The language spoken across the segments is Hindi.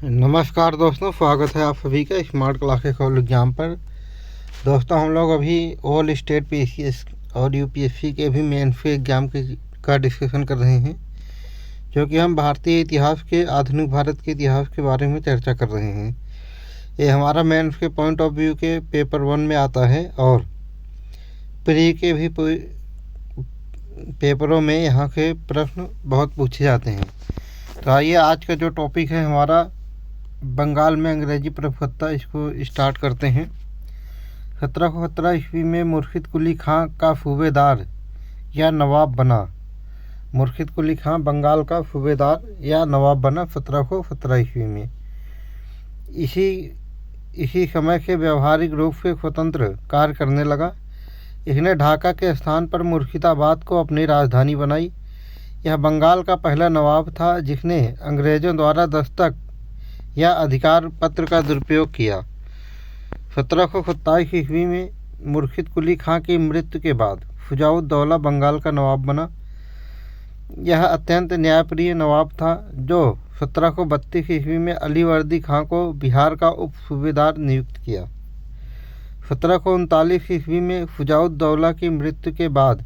नमस्कार दोस्तों, स्वागत है आप सभी का स्मार्ट क्लास के खगोल एग्जाम पर। दोस्तों, हम लोग अभी ऑल स्टेट पीसीएस और यूपीएससी के भी मेंस के एग्ज़ाम का डिस्कशन कर रहे हैं, क्योंकि हम भारतीय इतिहास के आधुनिक भारत के इतिहास के बारे में चर्चा कर रहे हैं। ये हमारा मेंस के पॉइंट ऑफ व्यू के पेपर 1 में आता है और प्री के भी पेपरों में यहाँ के प्रश्न बहुत पूछे जाते हैं। तो आइए, आज का जो टॉपिक है हमारा बंगाल में अंग्रेजी प्रभुत्व, इसको स्टार्ट करते हैं। 1717 ईस्वी में मुर्शिद कुली खां का सूबेदार या नवाब बना। मुर्शिद कुली खां बंगाल का सूबेदार या नवाब बना 1717 ईस्वी में। इसी समय से व्यवहारिक रूप से स्वतंत्र कार्य करने लगा। इसने ढाका के स्थान पर मुर्शिदाबाद को अपनी राजधानी बनाई। यह बंगाल का पहला नवाब था जिसने अंग्रेज़ों द्वारा दस्तक या अधिकार पत्र का दुरुपयोग किया। 1727 ईस्वी में मुर्शिद कुली खां की मृत्यु के बाद शुजाउद्दौला बंगाल का नवाब बना। यह अत्यंत न्यायप्रिय नवाब था जो 1732 ईस्वी में अली वर्दी खां को बिहार का उप सूबेदार नियुक्त किया। 1739 ईस्वी में शुजाउद्दौला की मृत्यु के बाद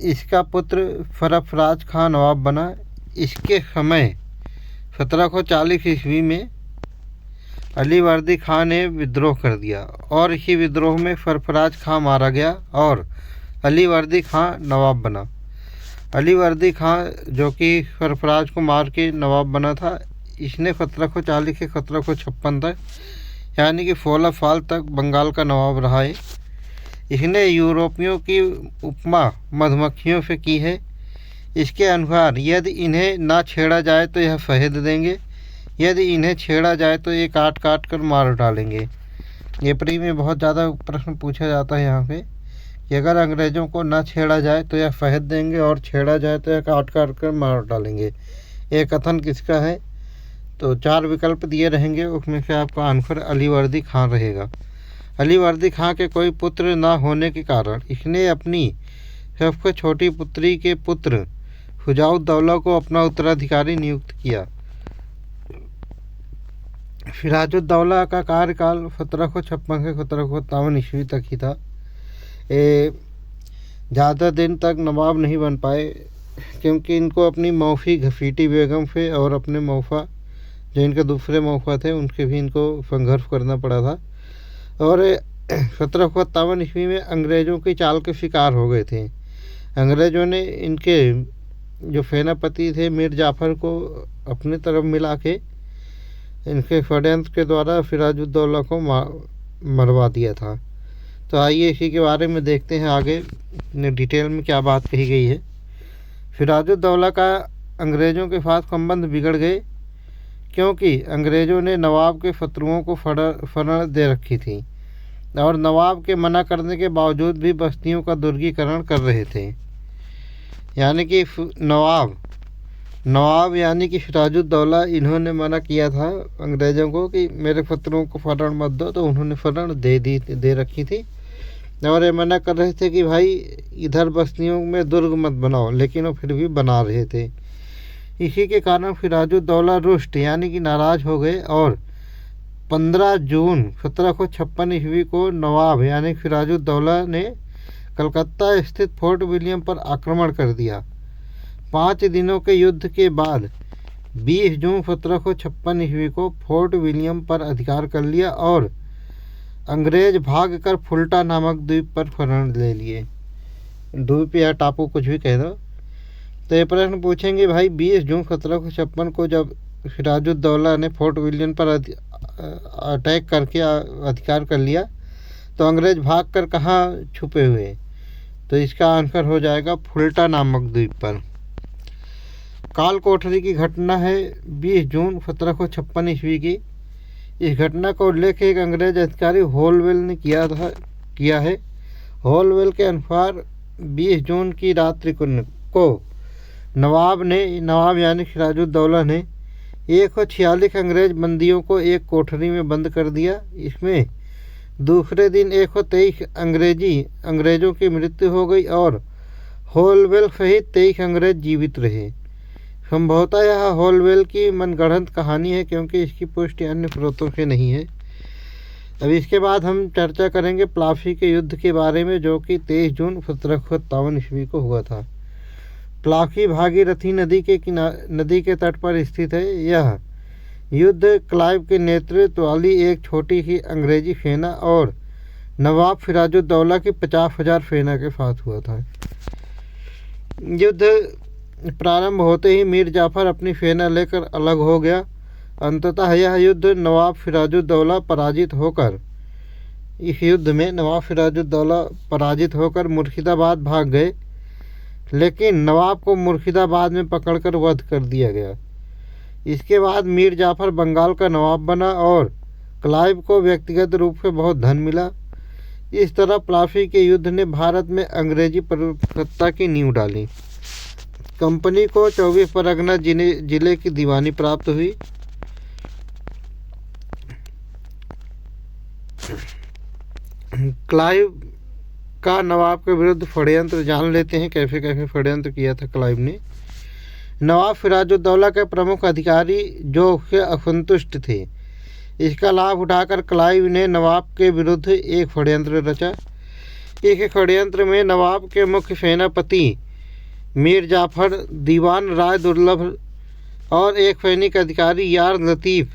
इसका पुत्र सरफराज खां नवाब बना। इसके समय 1740 ईस्वी में अली वर्दी खां ने विद्रोह कर दिया और इसी विद्रोह में सरफराज खां मारा गया और अली वर्दी खां नवाब बना। अली वर्दी खां, जो कि सरफराज को मार के नवाब बना था, इसने 1740 से 1756 तक, यानी कि 16 साल तक बंगाल का नवाब रहा है। इसने यूरोपियों की उपमा मधुमक्खियों से की है। इसके अनुसार यदि इन्हें ना छेड़ा जाए तो यह शहद देंगे, यदि इन्हें छेड़ा जाए तो ये काट काट कर मार डालेंगे। ये प्री में बहुत ज़्यादा प्रश्न पूछा जाता है यहाँ पे कि अगर अंग्रेज़ों को ना छेड़ा जाए तो यह शहद देंगे और छेड़ा जाए तो यह काट काट कर मार डालेंगे। ये कथन किसका है? तो 4 विकल्प दिए रहेंगे, उसमें से आपका आंसर अली वर्दी खां रहेगा। अली वर्दी खां के कोई पुत्र न होने के कारण इसने अपनी सबसे छोटी पुत्री के पुत्र शुजाउद्दौला को अपना उत्तराधिकारी नियुक्त किया। सिराजुद्दौला का कार्यकाल 1756 से 1757 ईस्वी तक ही था। ज़्यादा दिन तक नवाब नहीं बन पाए क्योंकि इनको अपनी मौसी घसीटी बेगम से और अपने मौसा, जो इनके दूसरे मौसा थे, उनके भी इनको संघर्ष करना पड़ा था। और 1757 ईस्वी में अंग्रेज़ों की चाल के शिकार हो गए थे। अंग्रेज़ों ने इनके जो सेनापति थे मीर जाफ़र को अपनी तरफ मिला के इनके षड्यंत्र के द्वारा सिराजुद्दौला को मरवा दिया था। तो आइए इसी के बारे में देखते हैं आगे डिटेल में क्या बात कही गई है। सिराजुद्दौला का अंग्रेज़ों के साथ संबंध बिगड़ गए क्योंकि अंग्रेज़ों ने नवाब के शत्रुओं को शरण दे रखी थी और नवाब के मना करने के बावजूद भी बस्तियों का दुर्गीकरण कर रहे थे। यानी कि नवाब यानी कि सिराजुद्दौला, इन्होंने मना किया था अंग्रेज़ों को कि मेरे शत्रुओं को शरण मत दो, तो उन्होंने शरण दे रखी थी और ये मना कर रहे थे कि भाई इधर बस्तियों में दुर्ग मत बनाओ, लेकिन वो फिर भी बना रहे थे। इसी के कारण सिराजुद्दौला रुष्ट यानी कि नाराज़ हो गए और 15 जून 1756 ईस्वी को नवाब यानी सिराजुद्दौला ने कलकत्ता स्थित फोर्ट विलियम पर आक्रमण कर दिया। 5 दिनों के युद्ध के बाद 20 जून 1756 ईस्वी को फोर्ट विलियम पर अधिकार कर लिया और अंग्रेज भागकर फुल्टा नामक द्वीप पर शरण ले लिए। द्वीप या टापू, कुछ भी कह दो। तो ये प्रश्न पूछेंगे, भाई 20 जून 1756 को जब सिराजुद्दौला ने फोर्ट विलियम पर अटैक करके अधिकार कर लिया तो अंग्रेज भागकर कहाँ छुपे हुए? तो इसका आंसर हो जाएगा फुल्टा नामक द्वीप पर। काल कोठरी की घटना है 20 जून 1756 ईस्वी की। इस घटना का उल्लेख एक अंग्रेज अधिकारी होलवेल ने किया है। होलवेल के अनुसार 20 जून की रात्रि को नवाब यानी सिराजुद्दौला ने 146 अंग्रेज बंदियों को एक कोठरी में बंद कर दिया। इसमें दूसरे दिन 123 अंग्रेज़ों की मृत्यु हो गई और होलवेल सहित 23 अंग्रेज जीवित रहे। संभवतः यह होलवेल की मनगढ़ंत कहानी है, क्योंकि इसकी पुष्टि अन्य स्रोतों से नहीं है। अब इसके बाद हम चर्चा करेंगे प्लासी के युद्ध के बारे में, जो कि 23 जून 1757 ईस्वी को हुआ था। प्लासी भागीरथी नदी के तट पर स्थित है। यह युद्ध क्लाइव के नेतृत्व वाली एक छोटी सी अंग्रेजी सेना और नवाब सिराजुद्दौला की 50,000 सेना के साथ हुआ था। युद्ध प्रारंभ होते ही मीर जाफर अपनी सेना लेकर अलग हो गया। अंततः यह युद्ध नवाब सिराजुद्दौला पराजित होकर मुर्शिदाबाद भाग गए, लेकिन नवाब को मुर्शिदाबाद में पकड़कर वध कर दिया गया। इसके बाद मीर जाफर बंगाल का नवाब बना और क्लाइव को व्यक्तिगत रूप से बहुत धन मिला। इस तरह प्लासी के युद्ध ने भारत में अंग्रेजी प्रभुसत्ता की नींव डाली। कंपनी को 24 परगना जिले की दीवानी प्राप्त हुई। क्लाइव का नवाब के विरुद्ध षड्यंत्र जान लेते हैं, कैसे कैसे षड्यंत्र किया था क्लाइव ने। नवाब सिराजुद्दौला के प्रमुख अधिकारी जो उससे असंतुष्ट थे, इसका लाभ उठाकर क्लाइव ने नवाब के विरुद्ध एक षड्यंत्र रचा। इस षड्यंत्र में नवाब के मुख्य सेनापति मीर जाफर, दीवान राय दुर्लभ और एक सैनिक अधिकारी यार लतीफ़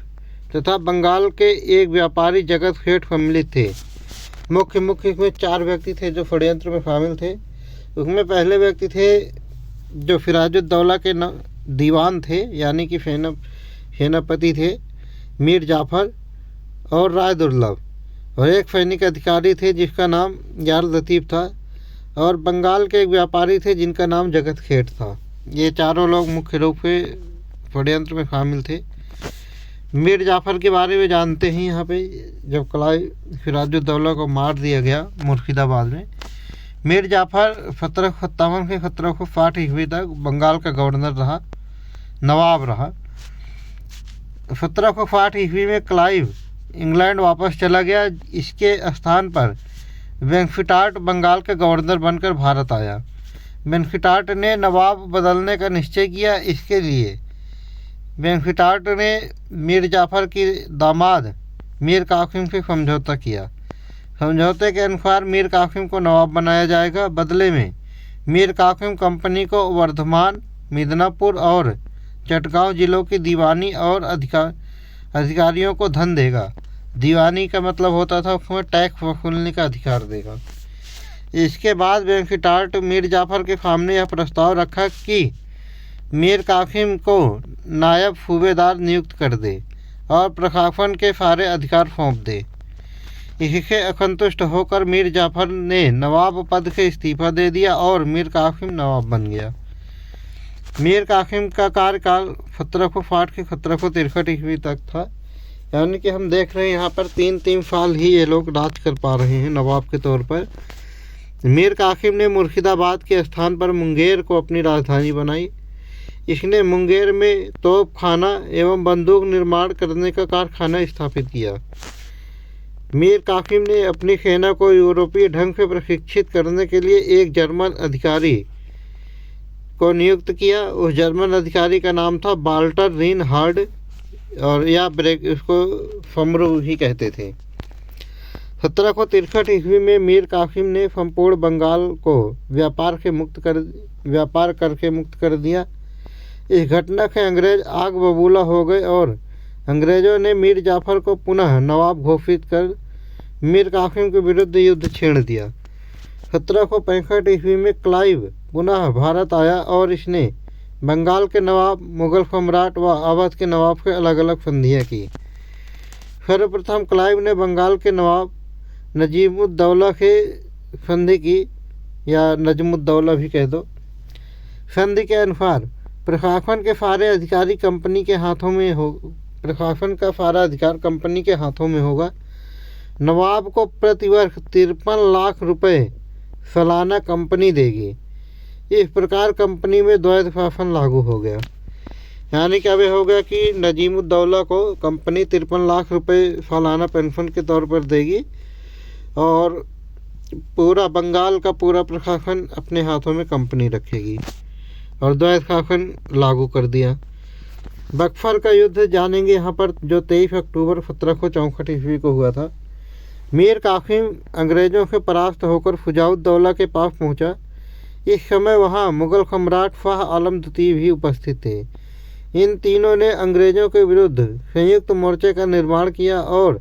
तथा बंगाल के एक व्यापारी जगत सेठ सम्मिलित थे। मुख्य इसमें 4 व्यक्ति थे जो षड्यंत्र में शामिल थे। उसमें पहले व्यक्ति थे जो सिराजुद्दौला के दीवान थे, यानी कि सेनापति थे मीर जाफर और राय दुर्लभ, और एक सैनिक अधिकारी थे जिसका नाम यार लतीफ़ था, और बंगाल के एक व्यापारी थे जिनका नाम जगत सेठ था। ये चारों लोग मुख्य रूप से षड्यंत्र में शामिल थे। मीर जाफर के बारे में जानते हैं यहाँ पे। जब क्लाइव सिराजुद्दौला को मार दिया गया मुर्शिदाबाद में, मीर जाफर 1757 से 1760 ईस्वी तक बंगाल का गवर्नर नवाब रहा। 1760 ईस्वी में क्लाइव इंग्लैंड वापस चला गया। इसके स्थान पर वेंकटाट बंगाल का गवर्नर बनकर भारत आया। वेंकटाट ने नवाब बदलने का निश्चय किया। इसके लिए वेंकटाट ने मीर जाफर की दामाद मीर कासिम से समझौता किया। समझौते के अनुसार मीर कासिम को नवाब बनाया जाएगा। बदले में मीर कासिम कंपनी को वर्धमान, मिदनापुर और चटगांव जिलों की दीवानी और अधिकारियों को धन देगा। दीवानी का मतलब होता था उसमें टैक्स वसूलने का अधिकार देगा। इसके बाद वेंकटाट मीर जाफर के सामने यह प्रस्ताव रखा कि मीर कासिम को नायब सूबेदार नियुक्त कर दे और प्रशासन के सारे अधिकार सौंप दे। इससे असंतुष्ट होकर मीर जाफर ने नवाब पद से इस्तीफा दे दिया और मीर कासिम नवाब बन गया। मीर कासिम का कार्यकाल 1760 से 1763 ईस्वी तक था, यानी कि हम देख रहे हैं यहाँ पर 3 साल ही ये लोग राज कर पा रहे हैं नवाब के तौर पर। मीर कासिम ने मुर्शिदाबाद के स्थान पर मुंगेर को अपनी राजधानी बनाई। इसने मुंगेर में तोपखाना एवं बंदूक निर्माण करने का कारखाना स्थापित किया। मीर कासिम ने अपनी सेना को यूरोपीय ढंग से प्रशिक्षित करने के लिए एक जर्मन अधिकारी को नियुक्त किया। उस जर्मन अधिकारी का नाम था वाल्टर रीनहार्ड, और या उसको फमरू ही कहते थे। 1763 ईस्वी में मीर कासिम ने संपूर्ण बंगाल को व्यापार करके मुक्त कर दिया। इस घटना से अंग्रेज आग बबूला हो गए और अंग्रेज़ों ने मीर जाफर को पुनः नवाब घोषित कर मीर कासिम के विरुद्ध युद्ध छेड़ दिया। 1765 ईस्वी में क्लाइव पुनः भारत आया और इसने बंगाल के नवाब, मुगल सम्राट व अवध के नवाब से अलग अलग संधियाँ की। सर्वप्रथम क्लाइव ने बंगाल के नवाब नजीमुद्दौला से संधि की, या नजमुद्दौला भी कह दो। संधि के अनुसार प्रशासन का सारा अधिकार कंपनी के हाथों में होगा। नवाब को प्रतिवर्ष 53 लाख रुपए सालाना कंपनी देगी। इस प्रकार कंपनी में द्वैध शासन लागू हो गया। यानी कि अब हो गया कि नजीमुद्दौला को कंपनी 53 लाख रुपए सालाना पेंशन के तौर पर देगी और पूरा बंगाल का पूरा प्रशासन अपने हाथों में कंपनी रखेगी। और द्वैत शासन लागू कर दिया। बक्सर का युद्ध जानेंगे यहाँ पर, जो 23 अक्टूबर 1764 ईस्वी को हुआ था। मीर कासिम अंग्रेज़ों से परास्त होकर फुजाउद्दौला के पास पहुँचा। इस समय वहाँ मुग़ल सम्राट शाह आलम द्वितीय भी उपस्थित थे। इन तीनों ने अंग्रेज़ों के विरुद्ध संयुक्त मोर्चे का निर्माण किया और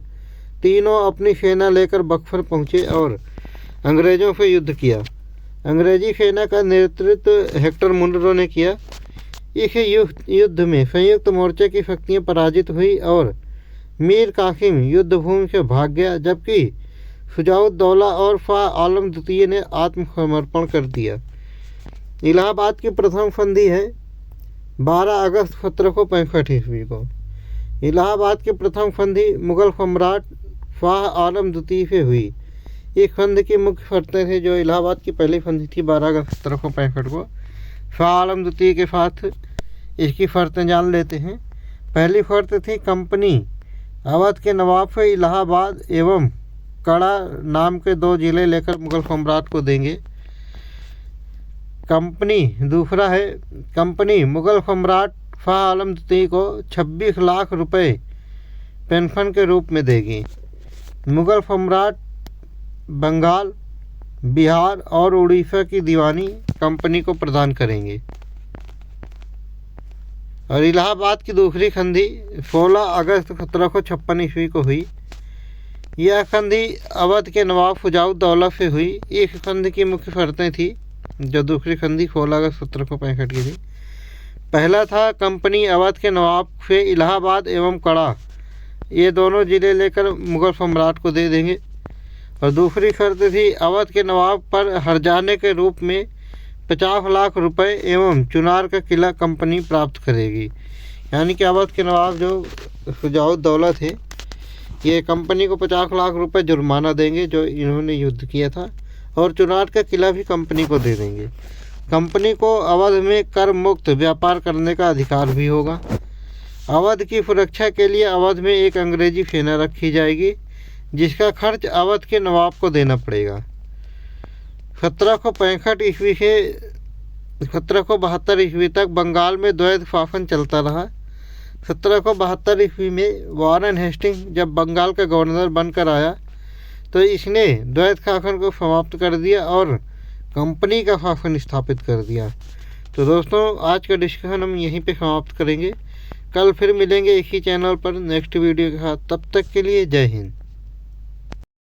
तीनों अपनी सेना लेकर बक्सर पहुँचे और अंग्रेज़ों से युद्ध किया। अंग्रेजी सेना का नेतृत्व हेक्टर मुनरो ने किया। इस युद्ध में संयुक्त मोर्चे की शक्तियाँ पराजित हुई और मीर कासिम युद्ध भूमि से भाग गया, जबकि शुजाउद्दौला और शाह आलम द्वितीय ने आत्मसमर्पण कर दिया। इलाहाबाद की प्रथम संधि है 12 अगस्त 1765 ईस्वी को। इलाहाबाद की प्रथम संधि मुग़ल सम्राट शाह आलम द्वितीय से हुई। इस संधि की मुख्य शर्तें थी, जो इलाहाबाद की पहली संधि थी 12 अगस्त 1765 को शाह आलम द्वितीय के साथ। इसकी शर्तें जान लेते हैं। पहली शर्त थी, कंपनी अवध के नवाब से इलाहाबाद एवं कड़ा नाम के 2 जिले लेकर मुग़ल सम्राट को देंगे। दूसरा है, कंपनी मुग़ल सम्राट शाह आलम द्वितीय को 26 लाख रुपए पेंशन के रूप में देगी। मुग़ल सम्राट बंगाल, बिहार और उड़ीसा की दीवानी कंपनी को प्रदान करेंगे। और इलाहाबाद की दूसरी संधि 16 अगस्त 1756 ईस्वी को हुई। यह संधि अवध के नवाब फुजाउद्दौला से हुई। इस संधि की मुख्य शर्तें थी, जो दूसरी संधि 16 अगस्त 1765 की थी। पहला था, कंपनी अवध के नवाब से इलाहाबाद एवं कड़ा ये दोनों जिले लेकर मुग़ल सम्राट को दे देंगे। और दूसरी शर्त थी, अवध के नवाब पर हर्जाने के रूप में 50 लाख रुपए एवं चुनार का किला कंपनी प्राप्त करेगी। यानी कि अवध के नवाब जो शुजाउद्दौला थे, ये कंपनी को 50 लाख रुपए जुर्माना देंगे जो इन्होंने युद्ध किया था, और चुनार का किला भी कंपनी को दे देंगे। कंपनी को अवध में कर मुक्त व्यापार करने का अधिकार भी होगा। अवध की सुरक्षा के लिए अवध में एक अंग्रेजी सेना रखी जाएगी, जिसका खर्च अवध के नवाब को देना पड़ेगा। 1765 ईस्वी से 1772 ईस्वी तक बंगाल में द्वैत शासन चलता रहा। 1772 ईस्वी में वारेन हेस्टिंग्स जब बंगाल का गवर्नर बनकर आया, तो इसने द्वैत शासन को समाप्त कर दिया और कंपनी का शासन स्थापित कर दिया। तो दोस्तों, आज का डिस्कशन हम यहीं पे समाप्त करेंगे। कल फिर मिलेंगे इसी चैनल पर नेक्स्ट वीडियो के साथ। तब तक के लिए जय हिंद।